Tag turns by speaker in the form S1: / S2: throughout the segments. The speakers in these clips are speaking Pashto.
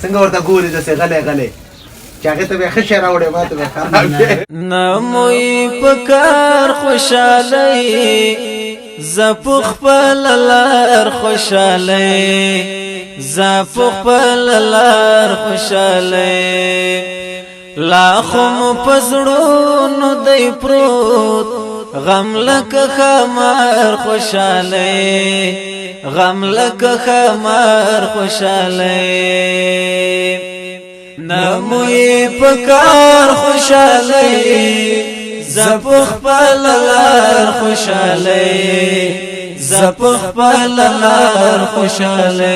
S1: څنګه ورته ګوري داسې غلی غلی چې هغې ته به یې ښه شی راوړی ما ته به یې خراب دی
S2: نه موی په کار خوشحالی زه په خپل لار خوشحالی زه په خپل لار خوشحالی لا خو مو په زړونو دی پروت غم لکه خمار خوشحالی غم لکه خمار خوشحالی نموی پکار خوشحالی زپخ پللار خوشحالی زپخ پللار خوشحالی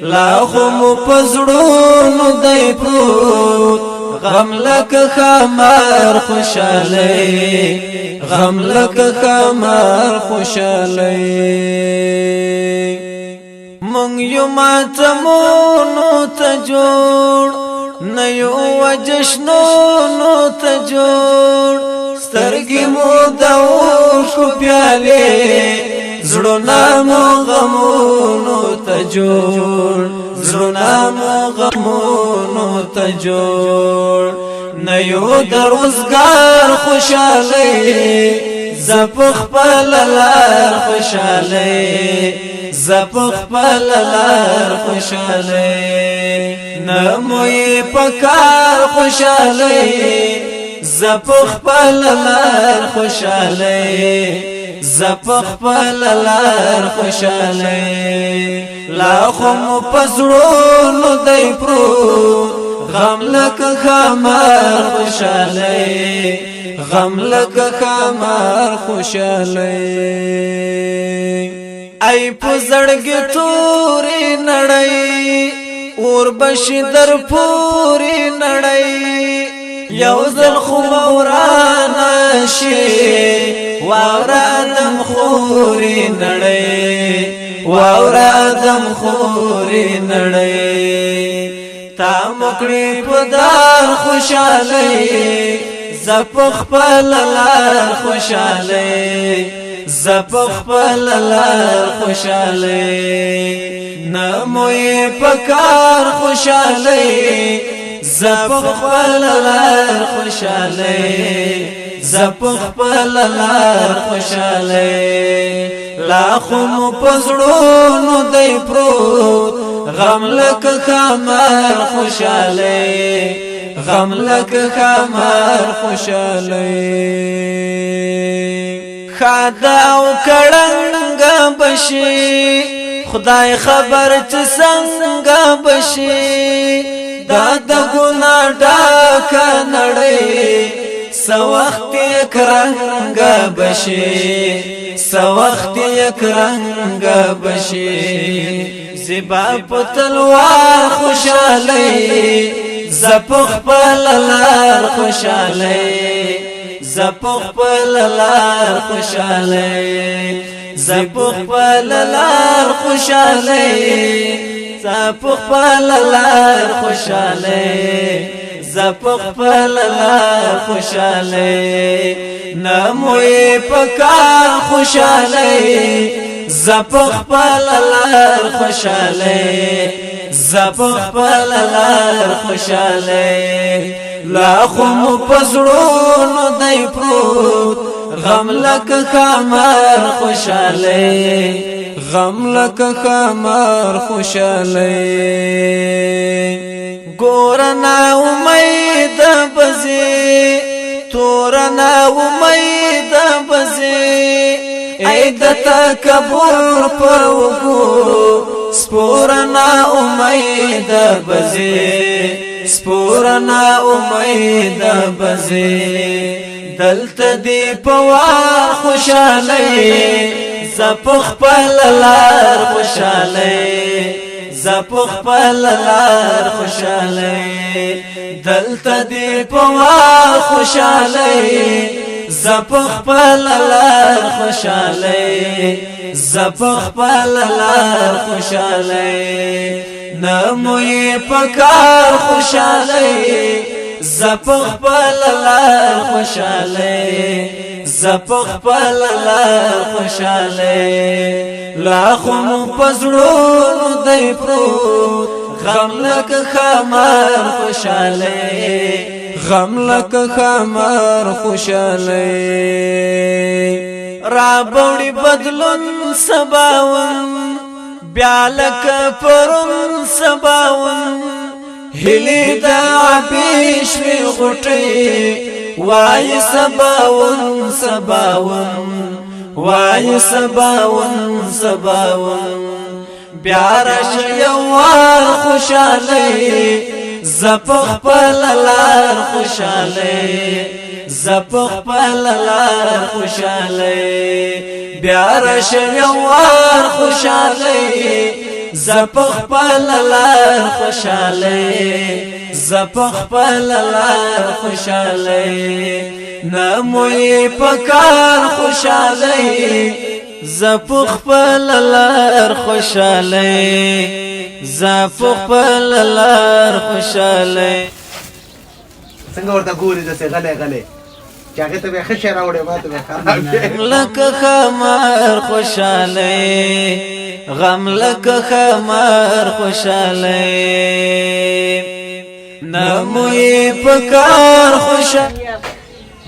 S2: لاخو پزړونو دی پروت غم لکه خمار خوشحالی غم لکه خمار خوشحالی مونږ یو ماتمونو ته جوړ نه یو وجشنونو ته جوړ سترګې مو د اوښکو پیالې زړونه مو غمونو ته جوړ زړونه مو غمونو ته جوړ نه یو د روزګار خوشحالۍ زه په خپل لار خوشحالۍ زه په خپل لار خوشحالۍ نه موی په کار خوشحالۍ زه په خپل لار خوشحالۍ زه په خپل لار خوشحالۍ لا خو مو په زړونو دی پروت غم لکه خمار خوشحالۍ غم لکه خمار خوشحالۍ ای په زړګي تورې نړۍ اور بشي در پورې نړۍ یو ځل خو وران شي واورا دم خورې نړۍ واورا دم خورې نړۍ تا مکړې په دار خوشحالۍ زه په خپل لار خوشحالۍ زه په خپل لار خوشحالۍ نه موی په کار خوشحالۍ زه په خپل لار خوشحالۍ زه په خپل لار خوشحالۍ لا خو مو په زړونو دی پروت غم لکه خمار خوشحالۍ غم لکه خمار خوشحالۍ خادا او کړنګ بشي خدای خبر چې څنګه بشي دا د ګنا ډاک نړۍ سو وخت کرنګ بشي سو وخت کرنګ بشي زبا په تلوار خوشحالۍ زپخ خپل لار خوشحالۍ زپخ خپل لار خوشحالۍ زپخ خپل لار خوشحالۍ زپخ خپل لار خوشحالۍ زپخ خپل لار خوشحالۍ نموی پکار خوشحالۍ زپخ خپل لار خوشحالۍ زپخ خپل لار خوشحالۍ لا خو مو په زړونو دی پروت غم لکه خمار خوشحالۍ غم لکه خمار خوشحالۍ ګور نا امید بزي تور نا امید بزي ای د تکبر په وګو سپورنا امید بزي سپورنا امید بزي دلته دی په خوشحالۍ زپخ خپل لار خوشحالۍ زپخ خپل لار خوشحالۍ دلته دی په خوشحالۍ زپخ خپل لار خوشحالۍ زپخ خپل لار خوشحالۍ نموی پکار خوشحالۍ زپخ خپل لار خوشحالۍ زپخ پل لار خوشاله لا خم پزړونو دی پروت غم لکه خمار خوشاله غم لکه خمار خوشاله را بوړي بدلون سباون بیا لکه پرون سباون هلی دا عبیش وی غټي وای سباون سباون وای سباون سباون بیا راشه یوار خوشاله زپخ پل لار خوشاله زپخ پل لار خوشاله بیا راشه یوار خوشاله زپخ پل لار خوشاله زپخ پل لار خوشاله نموی پکار خوشاله زپخ پل لار خوشاله زپخ پل لار خوشاله
S1: څنګه ورته ګوري دسه غلې غلې چې هغه ته به ښه شعر راوړې ما ته به خراب
S2: لکه خمار خوشاله غم لکه خمار خوشاله نموی پکار خوشاله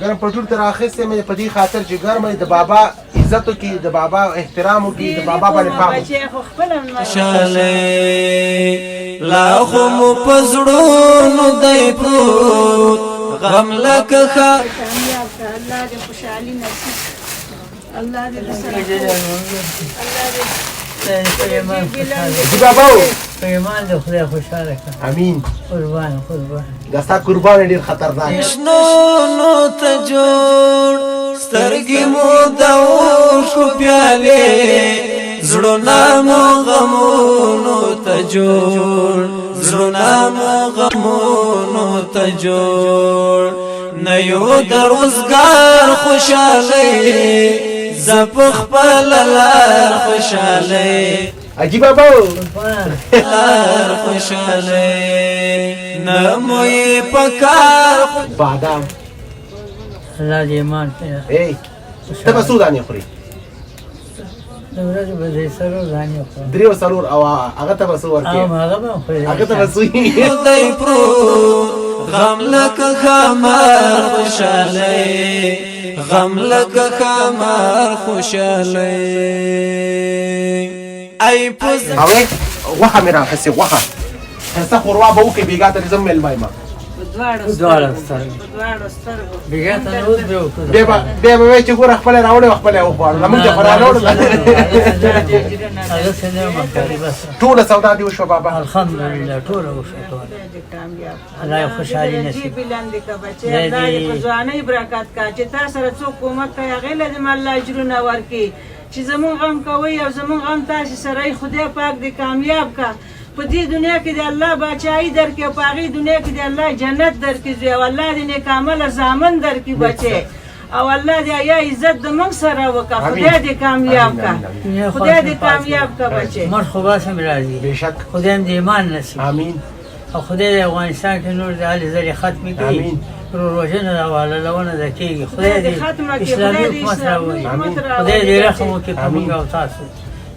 S1: ګرم پټول تر اخیسته مې په دې خاطر چې ګرم د بابا عزتو کې د بابا احترامو کې د بابا باندې پام
S2: خوشاله لا خم پزړونو دی پروت غم لکه خمار
S3: الله دې خوشحالي نصیب الله دې سره الله دې
S1: بابا
S4: پیمان دې خدای خوشاله کړه
S1: امين
S4: قربان قربان
S1: دستا قربان ډیر خطرناک
S2: شنو نو ته جوړ سترګې مو د اوښکو پیالې زړونه مو غمونو ته جوړ زړونه مو غمونو ته جوړ نه یو د روزګار خوشاله زپخ پل لار خوشاله
S1: عجیب بابا
S2: لار خوشاله نموی پکار
S1: بادام
S4: الله دې ایمان پیدا
S1: ای ته به سودانی خوري
S4: د ورځې به دې سره ځانې وکړم
S1: دریو سرور او هغه ته به سو ورکې
S4: او هغه به خوري
S1: هغه ته به سوی
S2: دی پروت غم لکه خمار خوشاله غم لکه خمار خوشاله ای پوز
S1: اوه وخه مې راخسي وخه هسته خوروا به وکړي بیګا ته زم مل مایما
S4: دواړه سترګې بېګا ته نه اوس به وکړو
S1: بیا به وایي چې ګوره خپله راوړې او خپله یې وخوړه زمونږ ته خو راوړله
S4: هغه څه نه وم کړی بس
S1: ټوله سودا دې وشوه بابا
S4: الحمدلله ټوله وشوه ټوله الله یې خوشحالي نصیب
S3: ځوانۍ برکت کا چې تا سره څوک کومک کوي هغې له دې الله اجرونه ورکړي چې زمونږ غم کوئ او زمونږ غم تاسې سره خدای پاک دې کامیاب کا په دې دنیا کې د الله بادشاهي درکړي او په هغې دنیا کې د الله جنت درکړي او الله دې نیک عمله زامن درکړي بچې او الله دې یا عزت د موږ سره وکړه خدای دې کامیاب کا خدای دې کامیاب کا بچې
S4: مړ خو بس هم راځي
S1: بېشک
S4: خدای هم دې ایمان نصیب
S1: امین
S4: او خدای د افغانستان کې نور د هلې ځلې ختمې کړي روژنه ده او حلالونه ده کېږي خدای دې اسلامي حکومت راولي خدای دې رحم وکړي په موږ او تاسو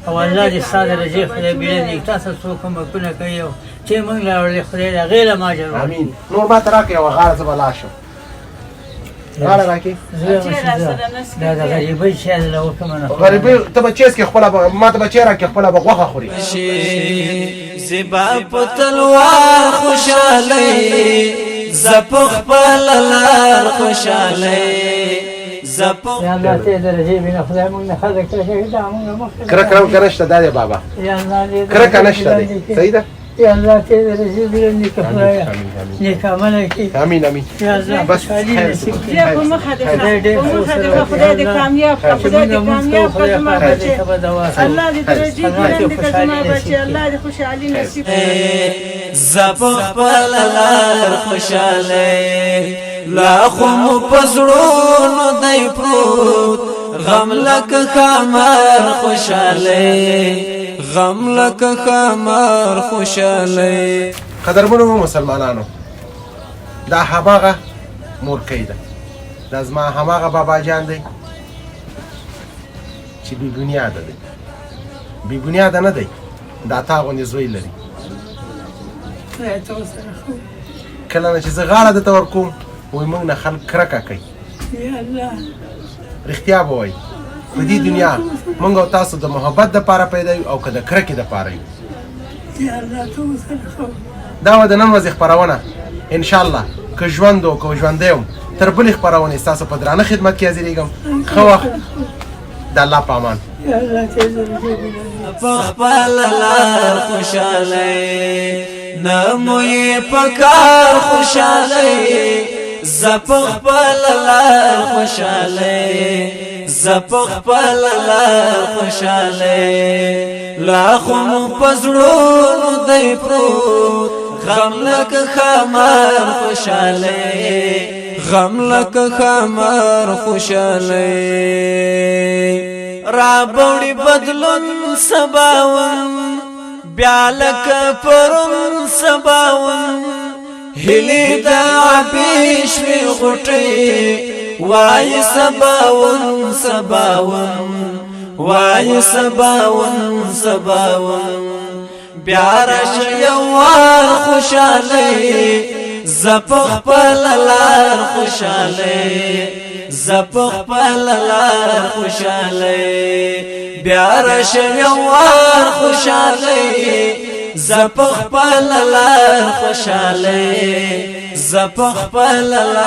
S4: او الله دې ستا د رجې خدای بېلې تاسو څوک کومکونه کوي او چې موږ راوړلې خدای د هغې له ماجر
S1: امین نور ما ته راکړې یوه غاړه زه به لاړ شم غاړه راکړې
S4: دا د غریبۍ شی له وکړمه نه
S1: غریبۍ ته به چیس کې خپله ما ته به چی راکړې خپله به غوښه خوري
S2: زبا په تلوار خوشاله زپخ پل لار خوشاله زپخ
S4: یا الله ته درجه بینه خدای موږ نه خلک ته دا موږ مخکې
S1: کرک نشته دا دی بابا
S4: یا الله دې
S1: کرک نشته دی صحیح ده
S4: یا الله ته درجه بینه نیک خدای نیک عمل کوي
S1: امین امین
S4: یا الله
S1: بس
S4: خوشحالي نصیب کړي
S3: په مخه دې خدای دې کامیاب کا خدای دې کامیاب کا زما بچې الله دې درجه بلند کړي زما بچې الله دې خوشحالي نصیب کړي
S2: زپخ پل لار خوشاله لا خم پزړونو دی پروت غم لکه خمار خوشاله غم لکه خمار خوشاله
S1: قدرمنو مسلمانانو دا هماغه مورکۍ ده دا زما هماغه بابا جان دی چې بې بنیاده دی بې بنیاده نه دی دا تا غوندې زوی لري
S4: خدای ته ورسره ښه
S1: کله نه چې زه غاړه درته ورکوم وایي موږ نه خلک کرکه کوي
S4: یا الله
S1: رښتیا به وایي په دې دنیا موږ او تاسو د محبت دپاره پیدا یو او که د کرکې دپاره یو
S4: یا الله ته ورسره ښه
S1: دا وه د نن ورځې خپرونه انشاءالله که ژوند و که ژوندی یم تر بلې خپرونې ستاسو په درانه خدمت کې حاضرېږم ښه وخت د الله په امان
S4: یا الله ته زړه
S2: پخپل لار خوشاله نموی پکار خوشاله زپخپل لار خوشاله زپخپل لار خوشاله لاخم پزړونو دی پروت غم لک خمار خوشاله غم لک خمار خوشاله را بوڑی بدلون سباون بیالک پرون سباون هلی دا عبیش وی غٹی وای سباون سباون وای سباون سباون بیارش یوار خوشالی زپخ پللار خوشالی زپخ پللار خوشالی بیارش یوار خوشالی زپخ پللار خوشالی زپخ پللار